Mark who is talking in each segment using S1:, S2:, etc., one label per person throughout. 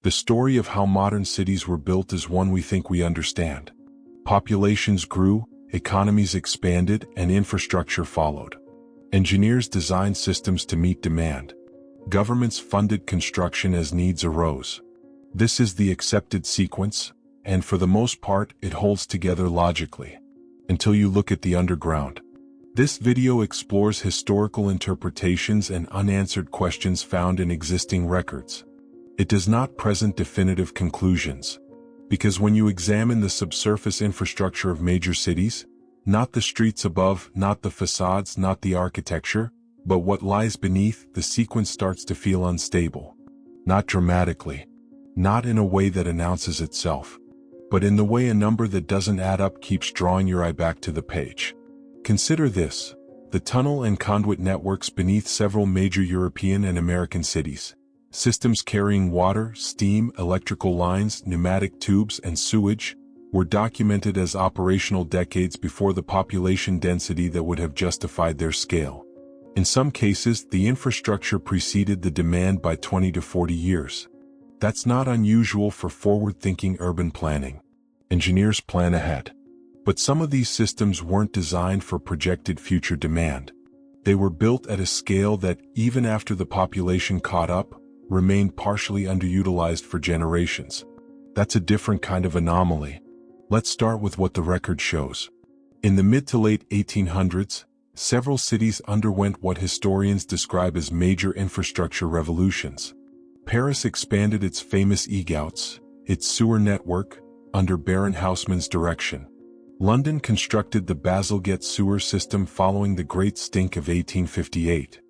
S1: The story of how modern cities were built is one we think we understand. Populations grew, economies expanded, and infrastructure followed. Engineers designed systems to meet demand. Governments funded construction as needs arose. This is the accepted sequence, and for the most part, it holds together logically. Until you look at the underground. This video explores historical interpretations and unanswered questions found in existing records. It does not present definitive conclusions. Because when you examine the subsurface infrastructure of major cities, not the streets above, not the facades, not the architecture, but what lies beneath, the sequence starts to feel unstable. Not dramatically. Not in a way that announces itself. But in the way a number that doesn't add up keeps drawing your eye back to the page. Consider this: the tunnel and conduit networks beneath several major European and American cities. Systems carrying water, steam, electrical lines, pneumatic tubes, and sewage were documented as operational decades before the population density that would have justified their scale. In some cases, the infrastructure preceded the demand by 20 to 40 years. That's not unusual for forward-thinking urban planning. Engineers plan ahead. But some of these systems weren't designed for projected future demand. They were built at a scale that, even after the population caught up, remained partially underutilized for generations. That's a different kind of anomaly. Let's start with what the record shows. In the mid to late 1800s, several cities underwent what historians describe as major infrastructure revolutions. Paris expanded its famous e-gouts, its sewer network, under Baron Haussmann's direction. London constructed the Bazalgette sewer system following the Great Stink of 1858.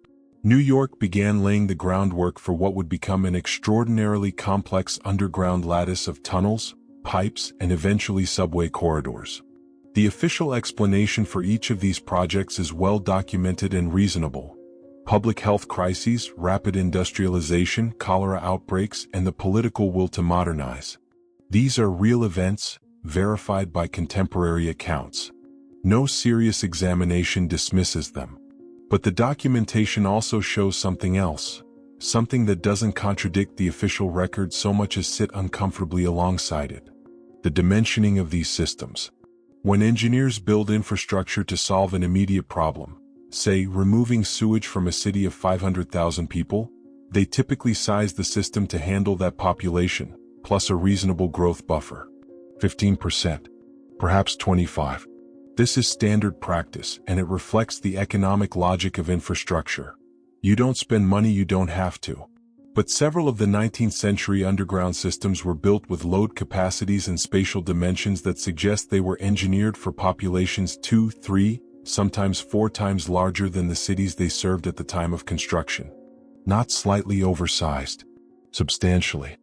S1: New York began laying the groundwork for what would become an extraordinarily complex underground lattice of tunnels, pipes, and eventually subway corridors. The official explanation for each of these projects is well documented and reasonable. Public health crises, rapid industrialization, cholera outbreaks, and the political will to modernize. These are real events, verified by contemporary accounts. No serious examination dismisses them. But the documentation also shows something else, something that doesn't contradict the official record so much as sit uncomfortably alongside it. The dimensioning of these systems. When engineers build infrastructure to solve an immediate problem, say removing sewage from a city of 500,000 people, they typically size the system to handle that population, plus a reasonable growth buffer. 15%, perhaps 25%. This is standard practice, and it reflects the economic logic of infrastructure. You don't spend money you don't have to. But several of the 19th century underground systems were built with load capacities and spatial dimensions that suggest they were engineered for populations 2, 3, sometimes 4 times larger than the cities they served at the time of construction. Not slightly oversized. Substantially.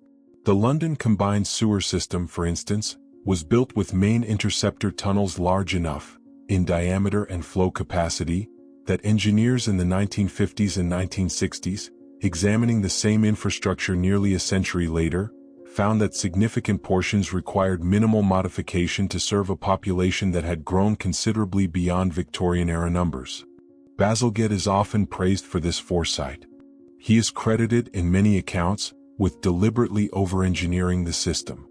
S1: The London combined sewer system, for instance, was built with main interceptor tunnels large enough, in diameter and flow capacity, that engineers in the 1950s and 1960s, examining the same infrastructure nearly a century later, found that significant portions required minimal modification to serve a population that had grown considerably beyond Victorian-era numbers. Bazalgette is often praised for this foresight. He is credited, in many accounts, with deliberately over-engineering the system.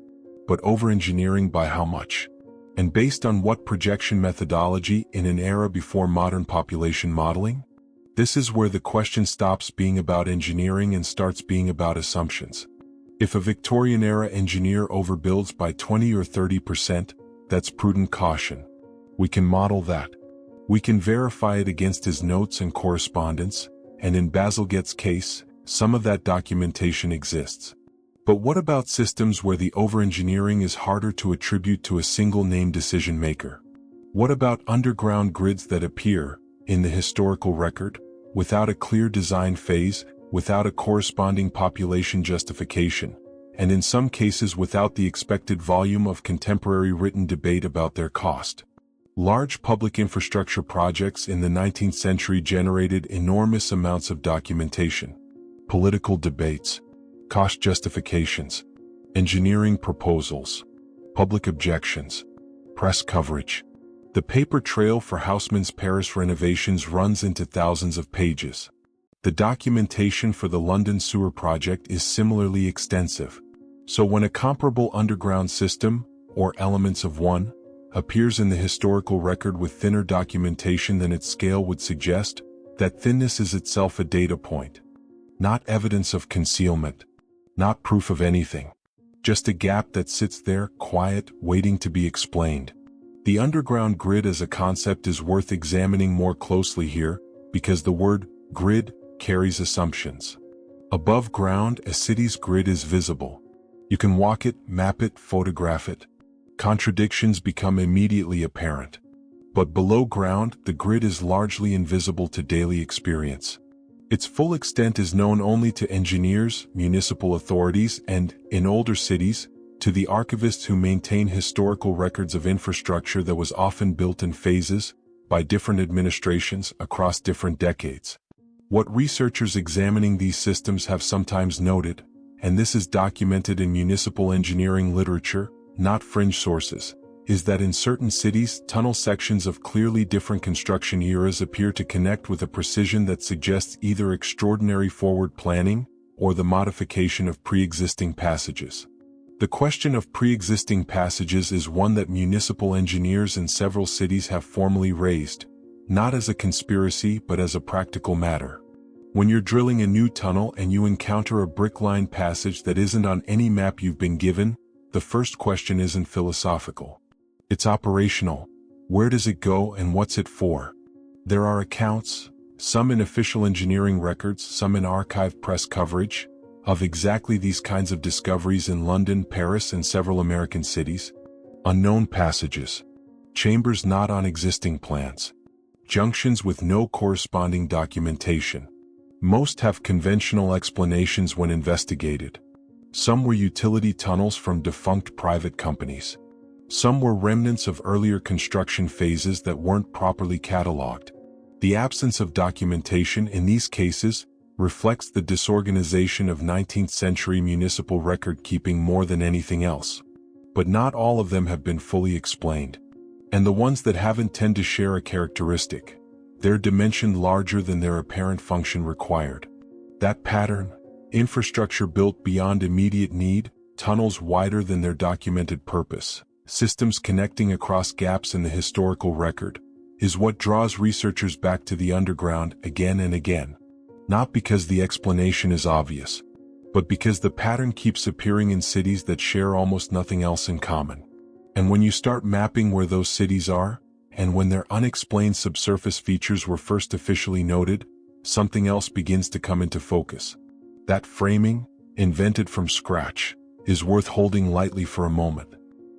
S1: But over-engineering by how much? And based on what projection methodology in an era before modern population modeling? This is where the question stops being about engineering and starts being about assumptions. If a Victorian-era engineer overbuilds by 20 or 30%, that's prudent caution. We can model that. We can verify it against his notes and correspondence, and in Bazalgette's case, some of that documentation exists. But what about systems where the over-engineering is harder to attribute to a single-name decision-maker? What about underground grids that appear, in the historical record, without a clear design phase, without a corresponding population justification, and in some cases without the expected volume of contemporary written debate about their cost? Large public infrastructure projects in the 19th century generated enormous amounts of documentation. Political debates, cost justifications, engineering proposals, public objections, press coverage. The paper trail for Haussmann's Paris renovations runs into thousands of pages. The documentation for the London sewer project is similarly extensive. So when a comparable underground system, or elements of one, appears in the historical record with thinner documentation than its scale would suggest, that thinness is itself a data point. Not evidence of concealment. Not proof of anything. Just a gap that sits there, quiet, waiting to be explained. The underground grid as a concept is worth examining more closely here, because the word grid carries assumptions. Above ground, a city's grid is visible. You can walk it, map it, photograph it. Contradictions become immediately apparent. But below ground, the grid is largely invisible to daily experience. Its full extent is known only to engineers, municipal authorities, and, in older cities, to the archivists who maintain historical records of infrastructure that was often built in phases, by different administrations across different decades. What researchers examining these systems have sometimes noted, and this is documented in municipal engineering literature, not fringe sources, is that in certain cities, tunnel sections of clearly different construction eras appear to connect with a precision that suggests either extraordinary forward planning or the modification of pre-existing passages. The question of pre-existing passages is one that municipal engineers in several cities have formally raised, not as a conspiracy but as a practical matter. When you're drilling a new tunnel and you encounter a brick-lined passage that isn't on any map you've been given, the first question isn't philosophical. It's operational. Where does it go and what's it for? There are accounts, some in official engineering records, some in archive press coverage, of exactly these kinds of discoveries in London, Paris, and several American cities. Unknown passages. Chambers not on existing plans. Junctions with no corresponding documentation. Most have conventional explanations when investigated. Some were utility tunnels from defunct private companies. Some were remnants of earlier construction phases that weren't properly catalogued. The absence of documentation in these cases reflects the disorganization of 19th-century municipal record-keeping more than anything else. But not all of them have been fully explained. And the ones that haven't tend to share a characteristic. They're dimensioned larger than their apparent function required. That pattern, infrastructure built beyond immediate need, tunnels wider than their documented purpose, systems connecting across gaps in the historical record, is what draws researchers back to the underground again and again. Not because the explanation is obvious, but because the pattern keeps appearing in cities that share almost nothing else in common. And when you start mapping where those cities are, and when their unexplained subsurface features were first officially noted, something else begins to come into focus. That framing, invented from scratch, is worth holding lightly for a moment.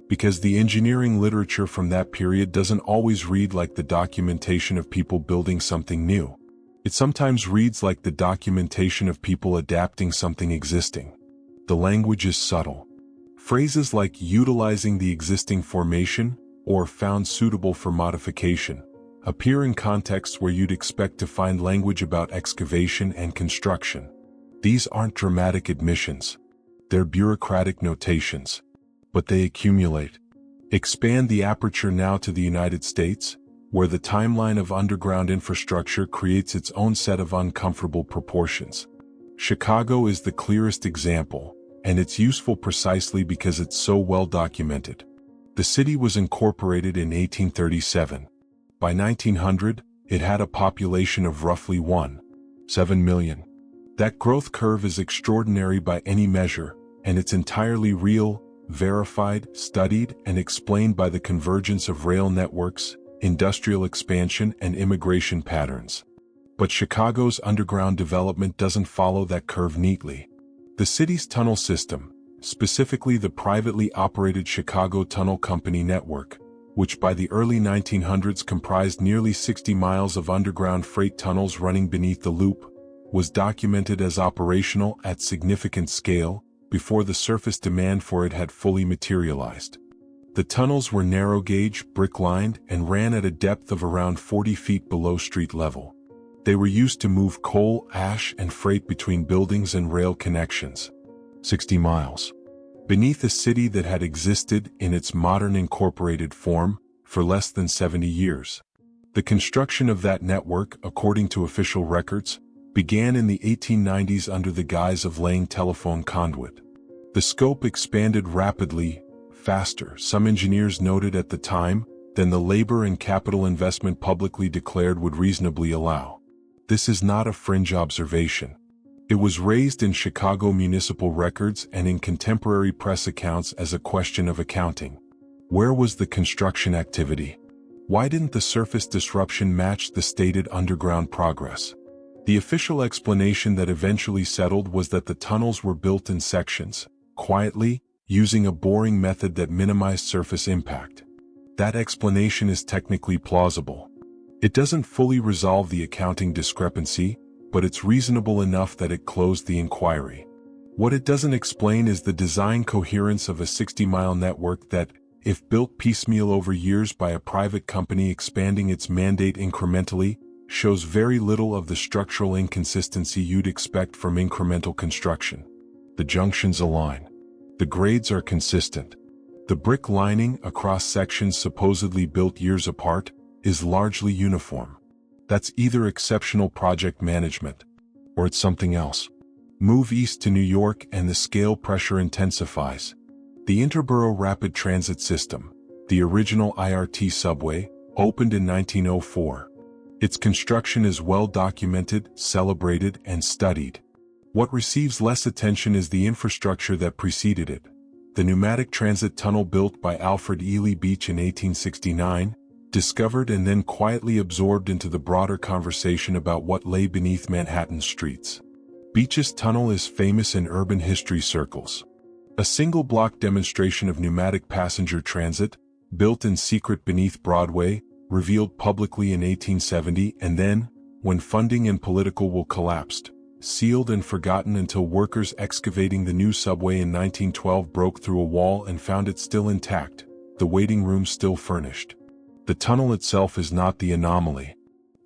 S1: Because the engineering literature from that period doesn't always read like the documentation of people building something new. It sometimes reads like the documentation of people adapting something existing. The language is subtle. Phrases like utilizing the existing formation or found suitable for modification appear in contexts where you'd expect to find language about excavation and construction. These aren't dramatic admissions. They're bureaucratic notations. But they accumulate. Expand the aperture now to the United States, where the timeline of underground infrastructure creates its own set of uncomfortable proportions. Chicago is the clearest example, and it's useful precisely because it's so well documented. The city was incorporated in 1837. By 1900, it had a population of roughly 1.7 million. That growth curve is extraordinary by any measure, and it's entirely real, verified, studied, and explained by the convergence of rail networks, industrial expansion, and immigration patterns. But Chicago's underground development doesn't follow that curve neatly. The city's tunnel system, specifically the privately operated Chicago Tunnel Company network, which by the early 1900s comprised nearly 60 miles of underground freight tunnels running beneath the loop, was documented as operational at significant scale before the surface demand for it had fully materialized. The tunnels were narrow-gauge, brick-lined, and ran at a depth of around 40 feet below street level. They were used to move coal, ash, and freight between buildings and rail connections. 60 miles. Beneath a city that had existed in its modern incorporated form for less than 70 years. The construction of that network, according to official records, began in the 1890s under the guise of laying telephone conduit. The scope expanded rapidly, faster, some engineers noted at the time, than the labor and capital investment publicly declared would reasonably allow. This is not a fringe observation. It was raised in Chicago municipal records and in contemporary press accounts as a question of accounting. Where was the construction activity? Why didn't the surface disruption match the stated underground progress? The official explanation that eventually settled was that the tunnels were built in sections, quietly, using a boring method that minimized surface impact. That explanation is technically plausible. It doesn't fully resolve the accounting discrepancy, but it's reasonable enough that it closed the inquiry. What it doesn't explain is the design coherence of a 60-mile network that, if built piecemeal over years by a private company expanding its mandate incrementally, shows very little of the structural inconsistency you'd expect from incremental construction. The junctions align. The grades are consistent. The brick lining across sections supposedly built years apart is largely uniform. That's either exceptional project management, or it's something else. Move east to New York and the scale pressure intensifies. The Interborough Rapid Transit System, the original IRT subway, opened in 1904. Its construction is well documented, celebrated, and studied. What receives less attention is the infrastructure that preceded it. The pneumatic transit tunnel built by Alfred Ely Beach in 1869, discovered and then quietly absorbed into the broader conversation about what lay beneath Manhattan's streets. Beach's tunnel is famous in urban history circles. A single-block demonstration of pneumatic passenger transit, built in secret beneath Broadway, revealed publicly in 1870 and then, when funding and political will collapsed, sealed and forgotten until workers excavating the new subway in 1912 broke through a wall and found it still intact, the waiting room still furnished. The tunnel itself is not the anomaly.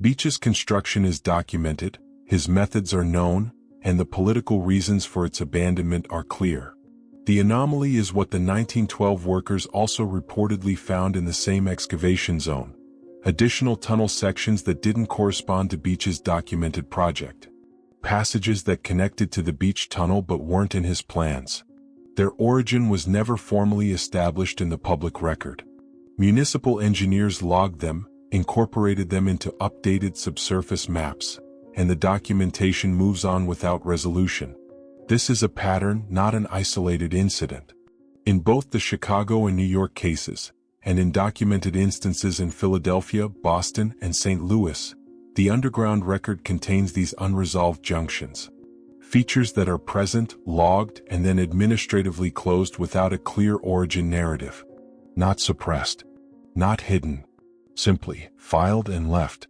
S1: Beach's construction is documented, his methods are known, and the political reasons for its abandonment are clear. The anomaly is what the 1912 workers also reportedly found in the same excavation zone. Additional tunnel sections that didn't correspond to Beach's documented project. Passages that connected to the Beach tunnel but weren't in his plans. Their origin was never formally established in the public record. Municipal engineers logged them, incorporated them into updated subsurface maps, and the documentation moves on without resolution. This is a pattern, not an isolated incident. In both the Chicago and New York cases, and in documented instances in Philadelphia, Boston, and St. Louis, the underground record contains these unresolved junctions. Features that are present, logged, and then administratively closed without a clear origin narrative. Not suppressed. Not hidden. Simply filed and left.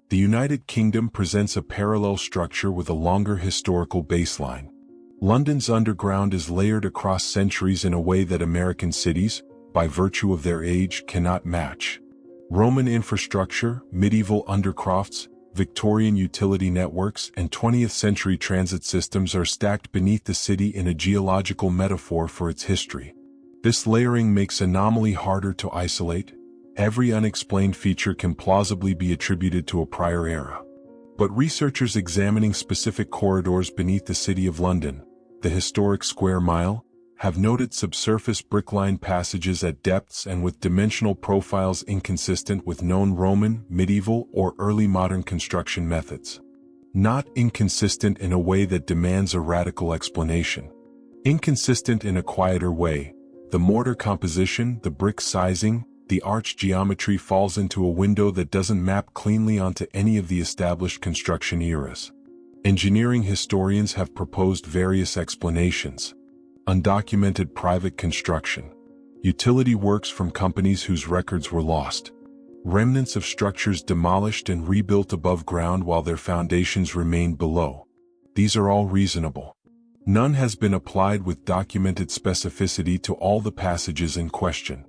S1: The United Kingdom presents a parallel structure with a longer historical baseline. London's underground is layered across centuries in a way that American cities, by virtue of their age, cannot match. Roman infrastructure, medieval undercrofts, Victorian utility networks, and 20th century transit systems are stacked beneath the city in a geological metaphor for its history. This layering makes anomaly harder to isolate. Every unexplained feature can plausibly be attributed to a prior era. But researchers examining specific corridors beneath the City of London, the historic Square Mile, have noted subsurface brick-lined passages at depths and with dimensional profiles inconsistent with known Roman, medieval, or early modern construction methods. Not inconsistent in a way that demands a radical explanation. Inconsistent in a quieter way. The mortar composition, the brick sizing, the arch geometry falls into a window that doesn't map cleanly onto any of the established construction eras. Engineering historians have proposed various explanations. Undocumented private construction. Utility works from companies whose records were lost. Remnants of structures demolished and rebuilt above ground while their foundations remained below. These are all reasonable. None has been applied with documented specificity to all the passages in question.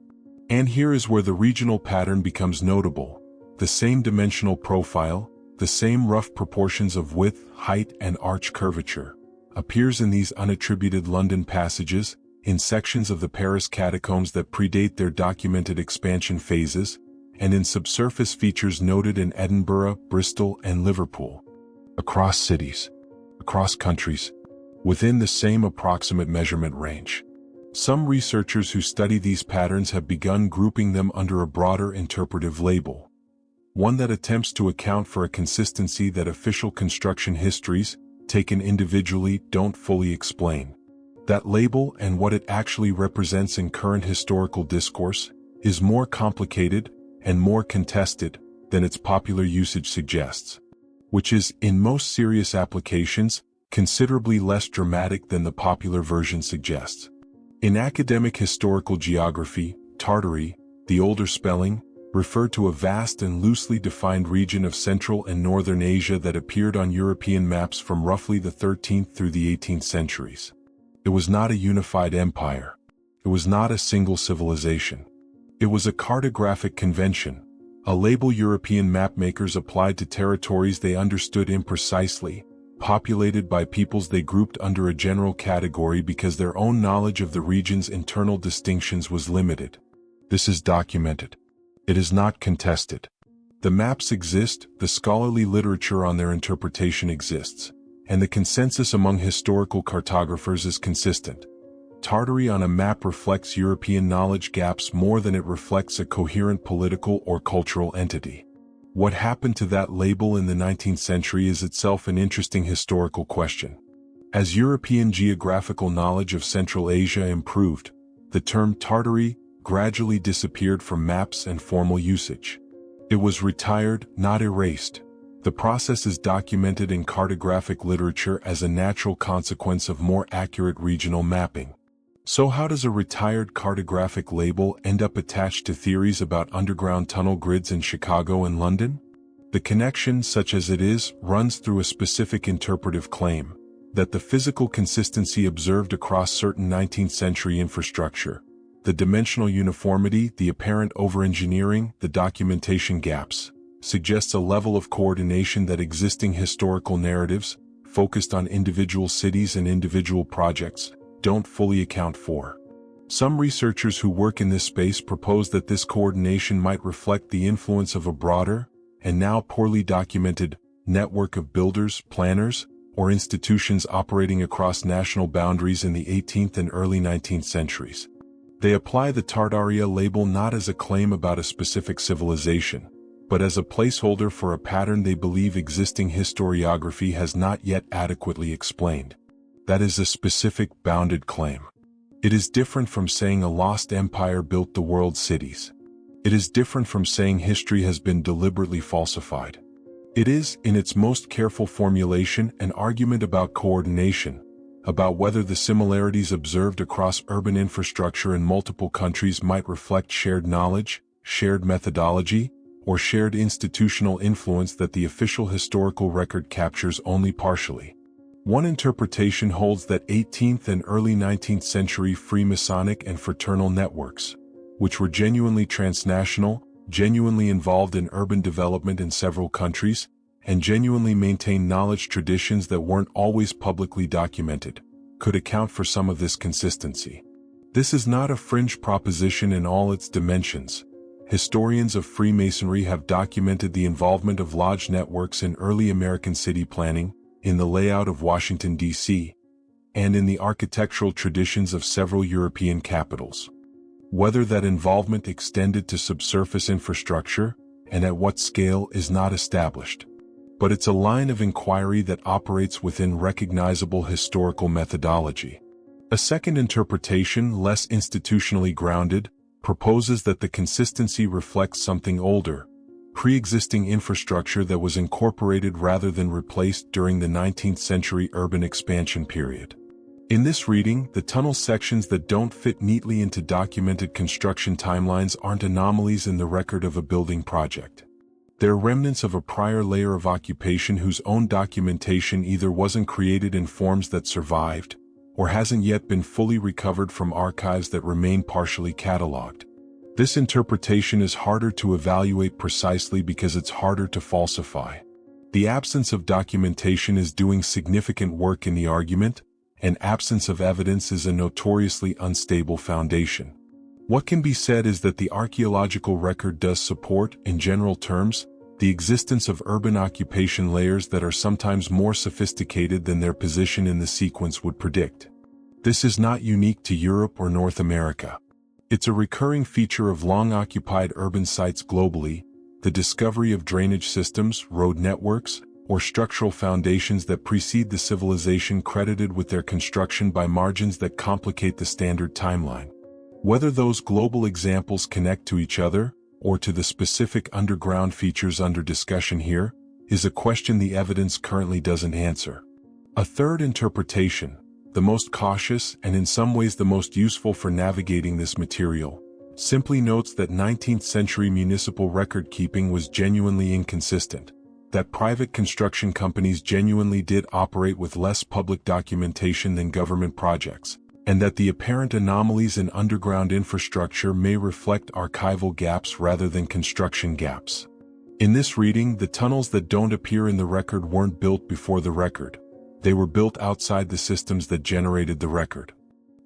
S1: And here is where the regional pattern becomes notable. The same dimensional profile, the same rough proportions of width, height, and arch curvature, appears in these unattributed London passages, in sections of the Paris catacombs that predate their documented expansion phases, and in subsurface features noted in Edinburgh, Bristol, and Liverpool. Across cities. Across countries. within the same approximate measurement range. Some researchers who study these patterns have begun grouping them under a broader interpretive label, one that attempts to account for a consistency that official construction histories, taken individually, don't fully explain. That label and what it actually represents in current historical discourse is more complicated and more contested than its popular usage suggests, which is, in most serious applications, considerably less dramatic than the popular version suggests. In academic historical geography, Tartary, the older spelling, referred to a vast and loosely defined region of Central and Northern Asia that appeared on European maps from roughly the 13th through the 18th centuries. It was not a unified empire. It was not a single civilization. It was a cartographic convention, a label European mapmakers applied to territories they understood imprecisely, populated by peoples they grouped under a general category because their own knowledge of the region's internal distinctions was limited. This is documented. It is not contested. The maps exist, the scholarly literature on their interpretation exists, and the consensus among historical cartographers is consistent. Tartary on a map reflects European knowledge gaps more than it reflects a coherent political or cultural entity. What happened to that label in the 19th century is itself an interesting historical question. As European geographical knowledge of Central Asia improved, the term Tartary gradually disappeared from maps and formal usage. It was retired, not erased. The process is documented in cartographic literature as a natural consequence of more accurate regional mapping. So how does a retired cartographic label end up attached to theories about underground tunnel grids in Chicago and London? The connection, such as it is, runs through a specific interpretive claim, that the physical consistency observed across certain 19th century infrastructure, the dimensional uniformity, the apparent over-engineering, the documentation gaps, suggests a level of coordination that existing historical narratives, focused on individual cities and individual projects, don't fully account for. Some researchers who work in this space propose that this coordination might reflect the influence of a broader, and now poorly documented, network of builders, planners, or institutions operating across national boundaries in the 18th and early 19th centuries. They apply the Tartaria label not as a claim about a specific civilization, but as a placeholder for a pattern they believe existing historiography has not yet adequately explained. That is a specific, bounded claim. It is different from saying a lost empire built the world's cities. It is different from saying history has been deliberately falsified. It is, in its most careful formulation, an argument about coordination, about whether the similarities observed across urban infrastructure in multiple countries might reflect shared knowledge, shared methodology, or shared institutional influence that the official historical record captures only partially. One interpretation holds that 18th and early 19th century Freemasonic and fraternal networks, which were genuinely transnational, genuinely involved in urban development in several countries, and genuinely maintained knowledge traditions that weren't always publicly documented, could account for some of this consistency. This is not a fringe proposition in all its dimensions. Historians of Freemasonry have documented the involvement of lodge networks in early American city planning, in the layout of Washington, D.C., and in the architectural traditions of several European capitals. Whether that involvement extended to subsurface infrastructure, and at what scale, is not established. But it's a line of inquiry that operates within recognizable historical methodology. A second interpretation, less institutionally grounded, proposes that the consistency reflects something older, pre-existing infrastructure that was incorporated rather than replaced during the 19th century urban expansion period. In this reading, the tunnel sections that don't fit neatly into documented construction timelines aren't anomalies in the record of a building project. They're remnants of a prior layer of occupation whose own documentation either wasn't created in forms that survived, or hasn't yet been fully recovered from archives that remain partially cataloged. This interpretation is harder to evaluate precisely because it's harder to falsify. The absence of documentation is doing significant work in the argument, and absence of evidence is a notoriously unstable foundation. What can be said is that the archaeological record does support, in general terms, the existence of urban occupation layers that are sometimes more sophisticated than their position in the sequence would predict. This is not unique to Europe or North America. It's a recurring feature of long-occupied urban sites globally, the discovery of drainage systems, road networks, or structural foundations that precede the civilization credited with their construction by margins that complicate the standard timeline. Whether those global examples connect to each other, or to the specific underground features under discussion here, is a question the evidence currently doesn't answer. A third interpretation, the most cautious and in some ways the most useful for navigating this material, simply notes that 19th century municipal record-keeping was genuinely inconsistent, that private construction companies genuinely did operate with less public documentation than government projects, and that the apparent anomalies in underground infrastructure may reflect archival gaps rather than construction gaps. In this reading, the tunnels that don't appear in the record weren't built before the record. They were built outside the systems that generated the record.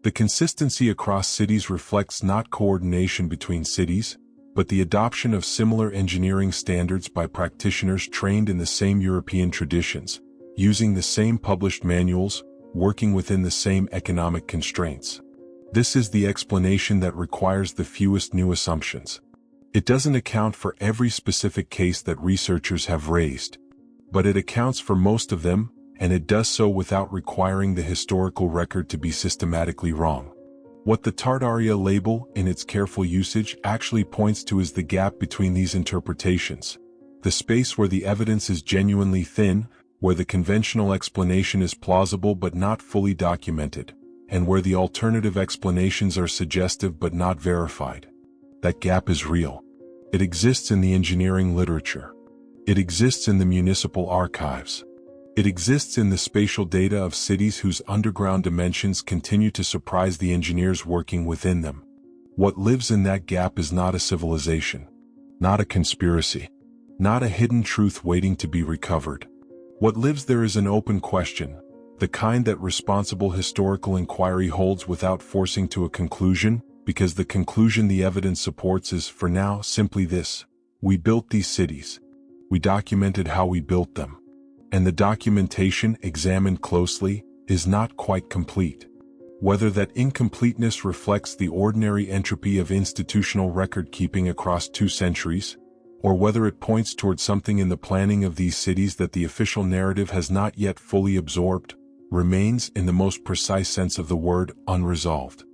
S1: The consistency across cities reflects not coordination between cities, but the adoption of similar engineering standards by practitioners trained in the same European traditions, using the same published manuals, working within the same economic constraints. This is the explanation that requires the fewest new assumptions. It doesn't account for every specific case that researchers have raised, but it accounts for most of them, and it does so without requiring the historical record to be systematically wrong. What the Tartaria label, in its careful usage, actually points to is the gap between these interpretations, the space where the evidence is genuinely thin, where the conventional explanation is plausible but not fully documented, and where the alternative explanations are suggestive but not verified. That gap is real. It exists in the engineering literature. It exists in the municipal archives. It exists in the spatial data of cities whose underground dimensions continue to surprise the engineers working within them. What lives in that gap is not a civilization, not a conspiracy, not a hidden truth waiting to be recovered. What lives there is an open question, the kind that responsible historical inquiry holds without forcing to a conclusion, because the conclusion the evidence supports is, for now, simply this: we built these cities. We documented how we built them. And the documentation, examined closely, is not quite complete. Whether that incompleteness reflects the ordinary entropy of institutional record-keeping across 2 centuries, or whether it points toward something in the planning of these cities that the official narrative has not yet fully absorbed, remains, in the most precise sense of the word, unresolved.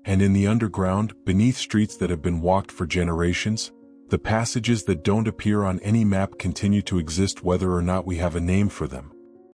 S1: And in the underground, beneath streets that have been walked for generations, the passages that don't appear on any map continue to exist whether or not we have a name for them.